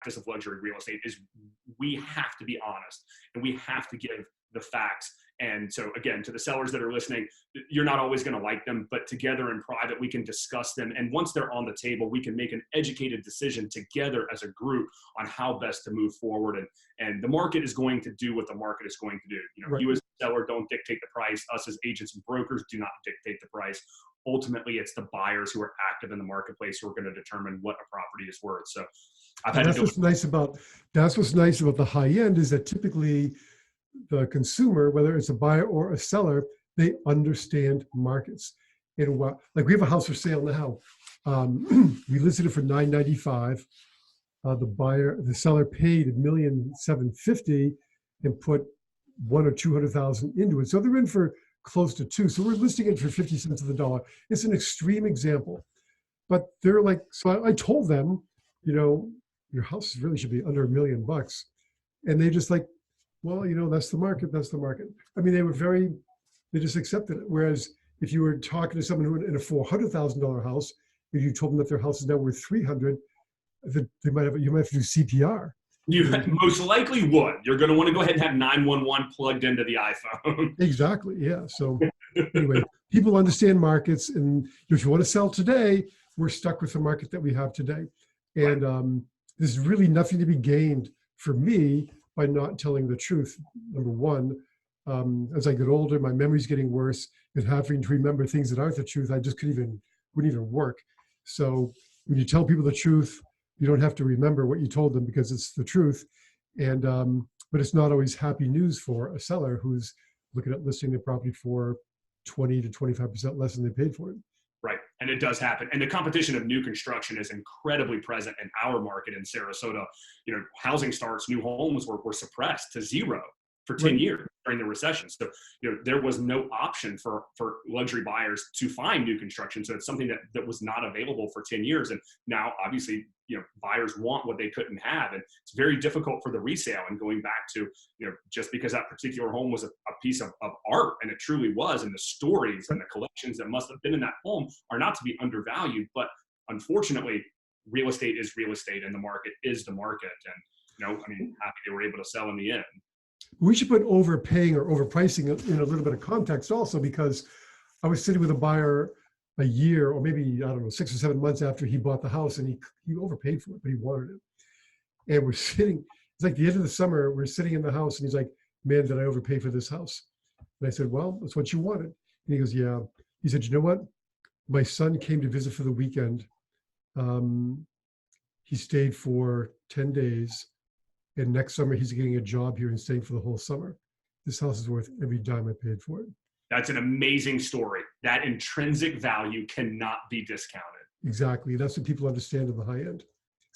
practice of luxury real estate is we have to be honest and we have to give the facts. And so again, to the sellers that are listening, you're not always going to like them, but together in private, we can discuss them. And once they're on the table, we can make an educated decision together as a group on how best to move forward. And the market is going to do what the market is going to do. You know, Right. you as a seller don't dictate the price. Us as agents and brokers do not dictate the price. Ultimately, it's the buyers who are active in the marketplace who are going to determine what a property is worth. So I've had That's what's nice about the high end is that typically the consumer, whether it's a buyer or a seller, they understand markets. And like we have a house for sale now. We listed it for $995. The seller paid $1,750,000 and put 100,000 or 200,000 into it. So they're in for close to $2. So we're listing it for 50 cents of the dollar. It's an extreme example, but they're like, so I told them, you know, your house really should be under $1 million. And they just like, well, you know, that's the market. That's the market. I mean, they just accepted it. Whereas if you were talking to someone who in a $400,000 house, if you told them that their house is now worth 300, you might have to do CPR. You most likely would. You're going to want to go ahead and have 911 plugged into the iPhone. Exactly. Yeah. So anyway, people understand markets, and if you want to sell today, we're stuck with the market that we have today. And there's really nothing to be gained for me by not telling the truth. Number one, as I get older, my memory's getting worse, and having to remember things that aren't the truth, I just wouldn't even work. So when you tell people the truth, you don't have to remember what you told them because it's the truth. And but it's not always happy news for a seller who's looking at listing their property for 20 to 25% less than they paid for it. Right. And it does happen. And the competition of new construction is incredibly present in our market in Sarasota. You know, housing starts, new homes were suppressed to zero for 10 years during the recession. So, you know, there was no option for luxury buyers to find new construction. So it's something that was not available for 10 years. And now obviously, you know, buyers want what they couldn't have. And it's very difficult for the resale. And going back to, you know, just because that particular home was a piece of art, and it truly was, and the stories and the collections that must have been in that home are not to be undervalued. But unfortunately, real estate is real estate and the market is the market. And, you know, I mean, happy they were able to sell in the end. We should put overpaying or overpricing in a little bit of context also, because I was sitting with a buyer a year or maybe, I don't know, 6 or 7 months after he bought the house, and he overpaid for it, but he wanted it. And we're sitting, it's like the end of the summer, we're sitting in the house, and he's like, man, did I overpay for this house? And I said, well, that's what you wanted. And he goes, yeah. He said, you know what? My son came to visit for the weekend. He stayed for 10 days. And next summer, he's getting a job here and staying for the whole summer. This house is worth every dime I paid for it. That's an amazing story. That intrinsic value cannot be discounted. Exactly. That's what people understand in the high end.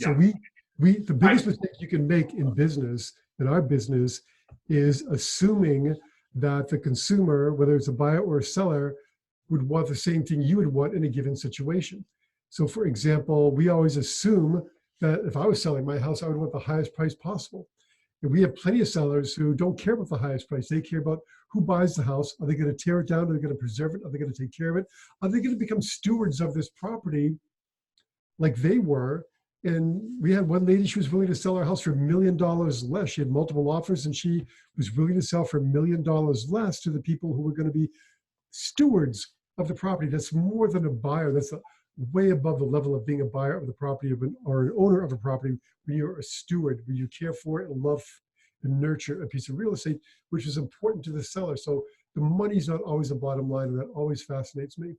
So Yeah. the biggest mistake you can make in business, in our business, is assuming that the consumer, whether it's a buyer or a seller, would want the same thing you would want in a given situation. So for example, we always assume that if I was selling my house, I would want the highest price possible. And we have plenty of sellers who don't care about the highest price. They care about who buys the house. Are they going to tear it down? Are they going to preserve it? Are they going to take care of it? Are they going to become stewards of this property like they were? And we had one lady, she was willing to sell her house for $1 million less. She had multiple offers, and she was willing to sell for $1 million less to the people who were going to be stewards of the property. That's more than a buyer. That's way above the level of being a buyer of the property or an owner of a property, when you're a steward, when you care for it and love and nurture a piece of real estate, which is important to the seller. So the money's not always the bottom line, and that always fascinates me.